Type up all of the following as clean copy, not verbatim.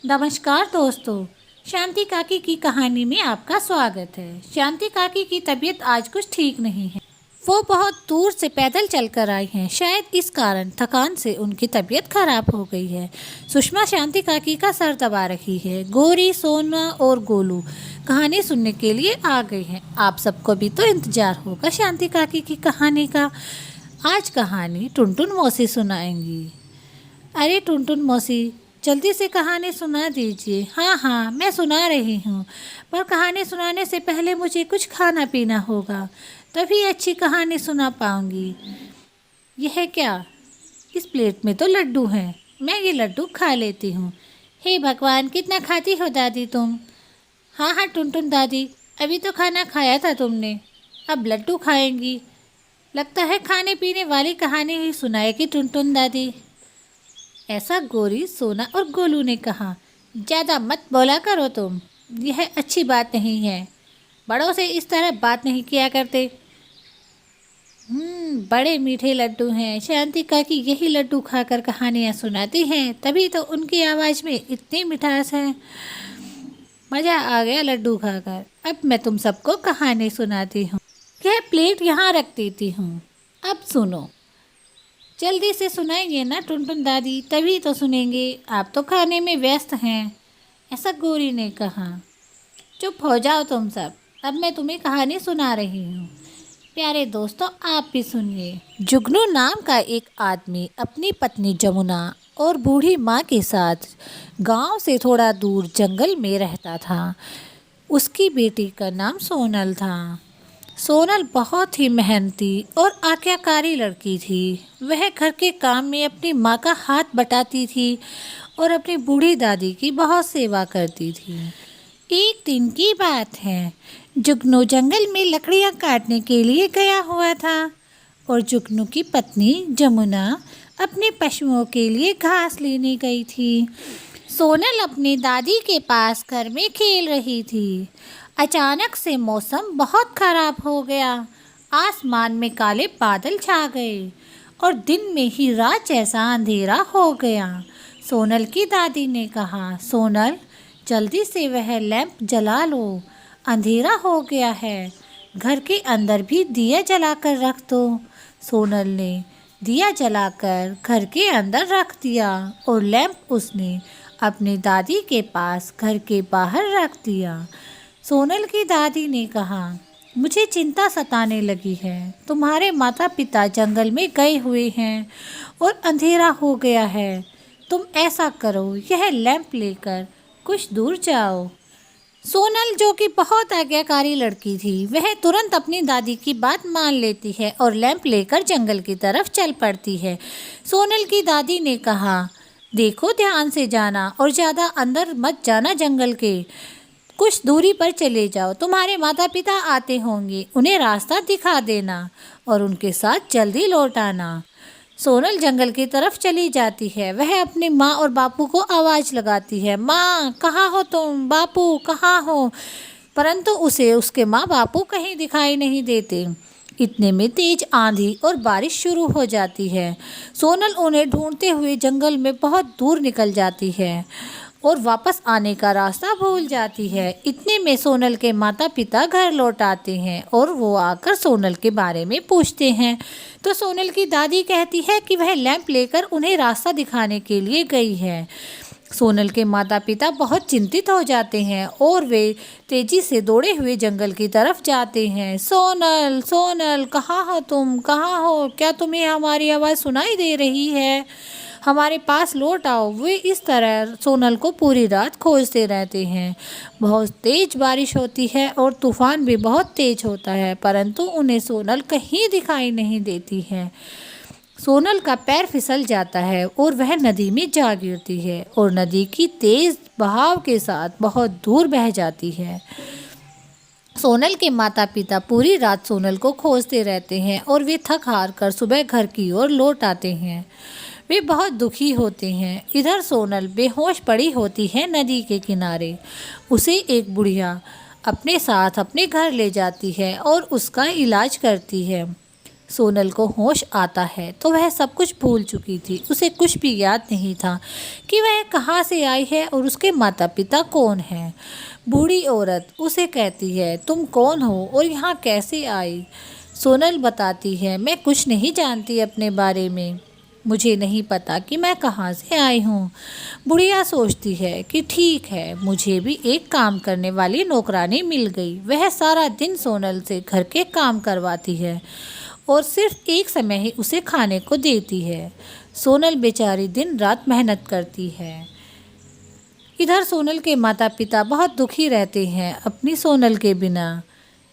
नमस्कार दोस्तों। शांति काकी की कहानी में आपका स्वागत है। शांति काकी की तबीयत आज कुछ ठीक नहीं है। वो बहुत दूर से पैदल चलकर आई हैं। शायद इस कारण थकान से उनकी तबीयत खराब हो गई है। सुषमा शांति काकी का सर दबा रही है। गौरी, सोना और गोलू कहानी सुनने के लिए आ गए हैं। आप सबको भी तो इंतजार होगा शांति काकी की कहानी का। आज कहानी टुनटुन मौसी सुनाएंगी। अरे टुनटुन मौसी, जल्दी से कहानी सुना दीजिए। हाँ हाँ, मैं सुना रही हूँ, पर कहानी सुनाने से पहले मुझे कुछ खाना पीना होगा, तभी अच्छी कहानी सुना पाऊँगी। यह क्या? इस प्लेट में तो लड्डू हैं, मैं ये लड्डू खा लेती हूँ। हे भगवान, कितना खाती हो दादी तुम? हाँ हाँ टुनटुन दादी, अभी तो खाना खाया था तुमने, अब लड्डू खाएंगी। लगता है खाने पीने वाली कहानी ही सुनाएगी टुनटुन दादी। ऐसा गौरी, सोना और गोलू ने कहा। ज़्यादा मत बोला करो तुम, यह अच्छी बात नहीं है। बड़ों से इस तरह बात नहीं किया करते। बड़े मीठे लड्डू हैं। शांति काकी यही लड्डू खाकर कहानियाँ सुनाती हैं, तभी तो उनकी आवाज़ में इतनी मिठास है। मज़ा आ गया लड्डू खाकर। अब मैं तुम सबको कहानी सुनाती हूँ। यह प्लेट यहाँ रख देती हूँ, अब सुनो। जल्दी से सुनाएंगे ना टुनटुन दादी, तभी तो सुनेंगे। आप तो खाने में व्यस्त हैं, ऐसा गौरी ने कहा। चुप हो जाओ तुम सब, अब मैं तुम्हें कहानी सुना रही हूँ। प्यारे दोस्तों, आप भी सुनिए। जुगनू नाम का एक आदमी अपनी पत्नी जमुना और बूढ़ी माँ के साथ गांव से थोड़ा दूर जंगल में रहता था। उसकी बेटी का नाम सोनल था। सोनल बहुत ही मेहनती और आज्ञाकारी लड़की थी। वह घर के काम में अपनी माँ का हाथ बटाती थी और अपनी बूढ़ी दादी की बहुत सेवा करती थी। एक दिन की बात है, जुगनू जंगल में लकड़ियाँ काटने के लिए गया हुआ था और जुगनू की पत्नी जमुना अपने पशुओं के लिए घास लेने गई थी। सोनल अपनी दादी के पास घर में खेल रही थी। अचानक से मौसम बहुत खराब हो गया। आसमान में काले बादल छा गए और दिन में ही रात जैसा अंधेरा हो गया। सोनल की दादी ने कहा, सोनल जल्दी से वह लैंप जला लो, अंधेरा हो गया है। घर के अंदर भी दिया जलाकर रख दो। सोनल ने दिया जलाकर घर के अंदर रख दिया और लैंप उसने अपनी दादी के पास घर के बाहर रख दिया। सोनल की दादी ने कहा, मुझे चिंता सताने लगी है। तुम्हारे माता पिता जंगल में गए हुए हैं और अंधेरा हो गया है। तुम ऐसा करो, यह लैंप लेकर कुछ दूर जाओ। सोनल, जो कि बहुत आज्ञाकारी लड़की थी, वह तुरंत अपनी दादी की बात मान लेती है और लैंप लेकर जंगल की तरफ चल पड़ती है। सोनल की दादी ने कहा, देखो ध्यान से जाना और ज़्यादा अंदर मत जाना जंगल के, कुछ दूरी पर चले जाओ। तुम्हारे माता पिता आते होंगे, उन्हें रास्ता दिखा देना और उनके साथ जल्दी लौट आना। सोनल जंगल की तरफ चली जाती है। वह अपनी माँ और बापू को आवाज़ लगाती है, माँ कहाँ हो तुम, बापू कहाँ हो? परंतु उसे उसके माँ बापू कहीं दिखाई नहीं देते। इतने में तेज आंधी और बारिश शुरू हो जाती है। सोनल उन्हें ढूंढते हुए जंगल में बहुत दूर निकल जाती है और वापस आने का रास्ता भूल जाती है। इतने में सोनल के माता पिता घर लौट आते हैं और वो आकर सोनल के बारे में पूछते हैं। तो सोनल की दादी कहती है कि वह लैंप लेकर उन्हें रास्ता दिखाने के लिए गई है। सोनल के माता पिता बहुत चिंतित हो जाते हैं और वे तेजी से दौड़े हुए जंगल की तरफ जाते हैं। सोनल, सोनल कहाँ हो तुम, कहाँ हो? क्या तुम्हें हमारी आवाज़ सुनाई दे रही है? हमारे पास लौट आओ। वे इस तरह सोनल को पूरी रात खोजते रहते हैं। बहुत तेज़ बारिश होती है और तूफ़ान भी बहुत तेज़ होता है, परंतु उन्हें सोनल कहीं दिखाई नहीं देती है। सोनल का पैर फिसल जाता है और वह नदी में जा गिरती है और नदी की तेज़ बहाव के साथ बहुत दूर बह जाती है। सोनल के माता पिता पूरी रात सोनल को खोजते रहते हैं और वे थक हार कर सुबह घर की ओर लौट आते हैं। वे बहुत दुखी होते हैं। इधर सोनल बेहोश पड़ी होती है नदी के किनारे। उसे एक बुढ़िया अपने साथ अपने घर ले जाती है और उसका इलाज करती है। सोनल को होश आता है तो वह सब कुछ भूल चुकी थी। उसे कुछ भी याद नहीं था कि वह कहाँ से आई है और उसके माता पिता कौन हैं। बूढ़ी औरत उसे कहती है, तुम कौन हो और यहाँ कैसे आई? सोनल बताती है, मैं कुछ नहीं जानती अपने बारे में, मुझे नहीं पता कि मैं कहाँ से आई हूँ। बुढ़िया सोचती है कि ठीक है, मुझे भी एक काम करने वाली नौकरानी मिल गई। वह सारा दिन सोनल से घर के काम करवाती है और सिर्फ एक समय ही उसे खाने को देती है। सोनल बेचारी दिन रात मेहनत करती है। इधर सोनल के माता पिता बहुत दुखी रहते हैं अपनी सोनल के बिना।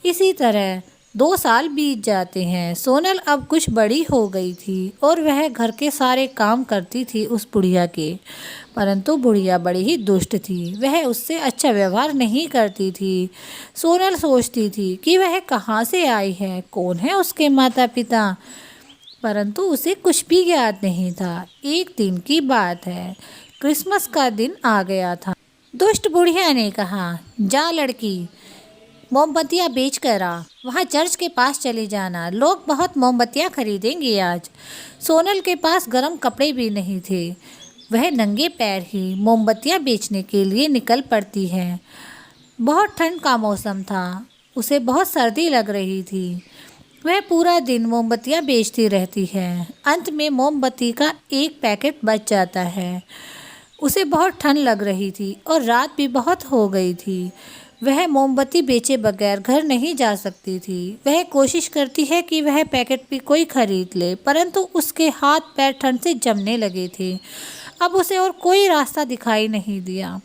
इसी तरह 2 साल बीत जाते हैं। सोनल अब कुछ बड़ी हो गई थी और वह घर के सारे काम करती थी उस बुढ़िया के, परंतु बुढ़िया बड़ी ही दुष्ट थी। वह उससे अच्छा व्यवहार नहीं करती थी। सोनल सोचती थी कि वह कहाँ से आई है, कौन है उसके माता पिता, परंतु उसे कुछ भी याद नहीं था। एक दिन की बात है, क्रिसमस का दिन आ गया था। दुष्ट बुढ़िया ने कहा, जा लड़की, मोमबत्तियाँ बेच कर आ, वहाँ चर्च के पास चले जाना, लोग बहुत मोमबत्तियाँ खरीदेंगे आज। सोनल के पास गर्म कपड़े भी नहीं थे। वह नंगे पैर ही मोमबत्तियाँ बेचने के लिए निकल पड़ती है। बहुत ठंड का मौसम था, उसे बहुत सर्दी लग रही थी। वह पूरा दिन मोमबत्तियाँ बेचती रहती है। अंत में मोमबत्ती का एक पैकेट बच जाता है। उसे बहुत ठंड लग रही थी और रात भी बहुत हो गई थी। वह मोमबत्ती बेचे बगैर घर नहीं जा सकती थी। वह कोशिश करती है कि वह पैकेट भी कोई खरीद ले, परंतु उसके हाथ पैर ठंड से जमने लगे थे। अब उसे और कोई रास्ता दिखाई नहीं दिया,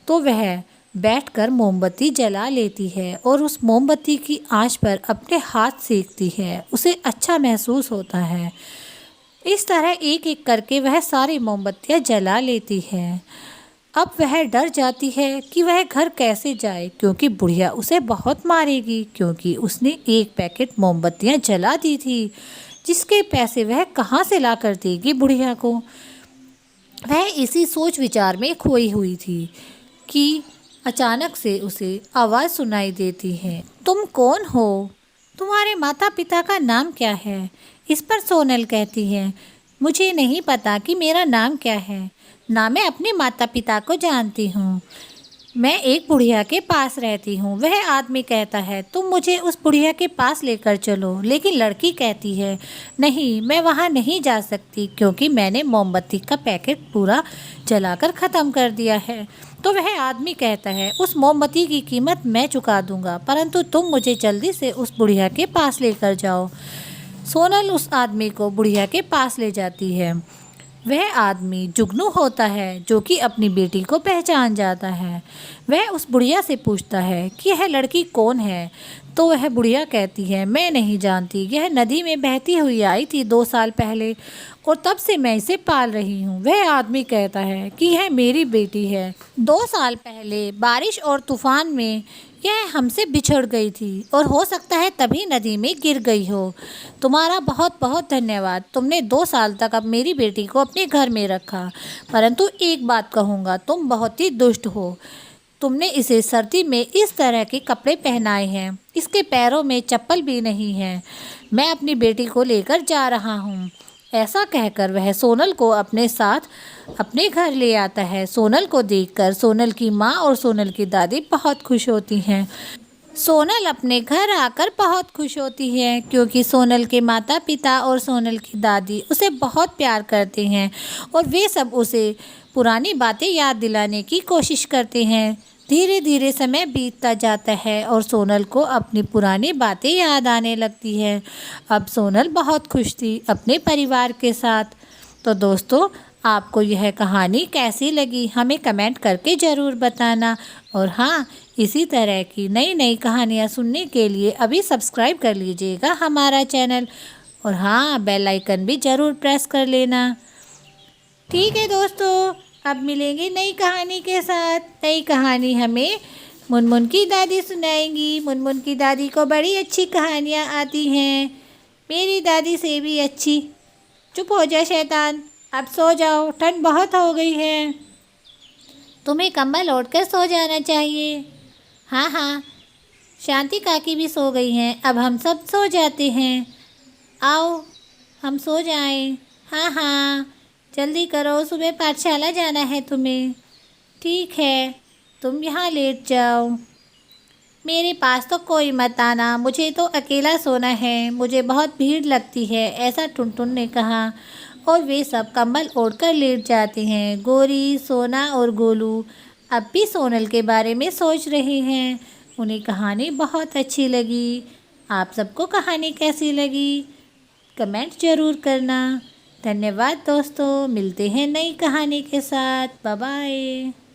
तो वह बैठकर मोमबत्ती जला लेती है और उस मोमबत्ती की आंच पर अपने हाथ सेकती है। उसे अच्छा महसूस होता है। इस तरह एक एक करके वह सारी मोमबत्तियाँ जला लेती है। अब वह डर जाती है कि वह घर कैसे जाए, क्योंकि बुढ़िया उसे बहुत मारेगी, क्योंकि उसने एक पैकेट मोमबत्तियाँ जला दी थी, जिसके पैसे वह कहाँ से ला कर देगी बुढ़िया को। वह इसी सोच विचार में खोई हुई थी कि अचानक से उसे आवाज़ सुनाई देती है, तुम कौन हो? तुम्हारे माता पिता का नाम क्या है? इस पर सोनल कहती है, मुझे नहीं पता कि मेरा नाम क्या है, ना मैं अपने माता पिता को जानती हूँ। मैं एक बुढ़िया के पास रहती हूँ। वह आदमी कहता है, तुम मुझे उस बुढ़िया के पास लेकर चलो, लेकिन लड़की कहती है, नहीं, मैं वहाँ नहीं जा सकती, क्योंकि मैंने मोमबत्ती का पैकेट पूरा जलाकर ख़त्म कर दिया है। तो वह आदमी कहता है, उस मोमबत्ती की कीमत मैं चुका दूंगा, परंतु तुम मुझे जल्दी से उस बुढ़िया के पास लेकर जाओ। सोनल उस आदमी को बुढ़िया के पास ले जाती है। वह आदमी जुगनू होता है, जो कि अपनी बेटी को पहचान जाता है। वह उस बुढ़िया से पूछता है कि यह लड़की कौन है, तो वह बुढ़िया कहती है, मैं नहीं जानती, यह नदी में बहती हुई आई थी 2 साल पहले और तब से मैं इसे पाल रही हूँ। वह आदमी कहता है कि यह मेरी बेटी है। 2 साल पहले बारिश और तूफान में यह हमसे बिछड़ गई थी और हो सकता है तभी नदी में गिर गई हो। तुम्हारा बहुत बहुत धन्यवाद, तुमने 2 साल तक अब मेरी बेटी को अपने घर में रखा, परंतु एक बात कहूँगा, तुम बहुत ही दुष्ट हो। तुमने इसे सर्दी में इस तरह के कपड़े पहनाए हैं, इसके पैरों में चप्पल भी नहीं है। मैं अपनी बेटी को लेकर जा रहा हूँ। ऐसा कहकर वह सोनल को अपने साथ अपने घर ले आता है। सोनल को देखकर सोनल की माँ और सोनल की दादी बहुत खुश होती हैं। सोनल अपने घर आकर बहुत खुश होती है, क्योंकि सोनल के माता पिता और सोनल की दादी उसे बहुत प्यार करते हैं और वे सब उसे पुरानी बातें याद दिलाने की कोशिश करते हैं। धीरे धीरे समय बीतता जाता है और सोनल को अपनी पुरानी बातें याद आने लगती है। अब सोनल बहुत खुश थी अपने परिवार के साथ। तो दोस्तों, आपको यह कहानी कैसी लगी हमें कमेंट करके ज़रूर बताना। और हाँ, इसी तरह की नई नई कहानियाँ सुनने के लिए अभी सब्सक्राइब कर लीजिएगा हमारा चैनल, और हाँ, बेल आइकन भी ज़रूर प्रेस कर लेना। ठीक है दोस्तों, अब मिलेंगे नई कहानी के साथ। नई कहानी हमें मुनमुन की दादी सुनाएंगी। मुनमुन की दादी को बड़ी अच्छी कहानियाँ आती हैं, मेरी दादी से भी अच्छी। चुप हो जा शैतान, अब सो जाओ, ठंड बहुत हो गई है, तुम्हें कंबल ओढ़ कर सो जाना चाहिए। हाँ हाँ, शांति काकी भी सो गई हैं, अब हम सब सो जाते हैं। आओ हम सो जाएं। हाँ हाँ, जल्दी करो, सुबह पाठशाला जाना है तुम्हें। ठीक है, तुम यहाँ लेट जाओ। मेरे पास तो कोई मत आना, मुझे तो अकेला सोना है, मुझे बहुत भीड़ लगती है, ऐसा टुनटुन ने कहा। और वे सब कंबल ओढ़कर लेट जाते हैं। गौरी, सोना और गोलू अब भी सोनल के बारे में सोच रहे हैं। उन्हें कहानी बहुत अच्छी लगी। आप सबको कहानी कैसी लगी कमेंट ज़रूर करना। धन्यवाद दोस्तों, मिलते हैं नई कहानी के साथ। Bye bye.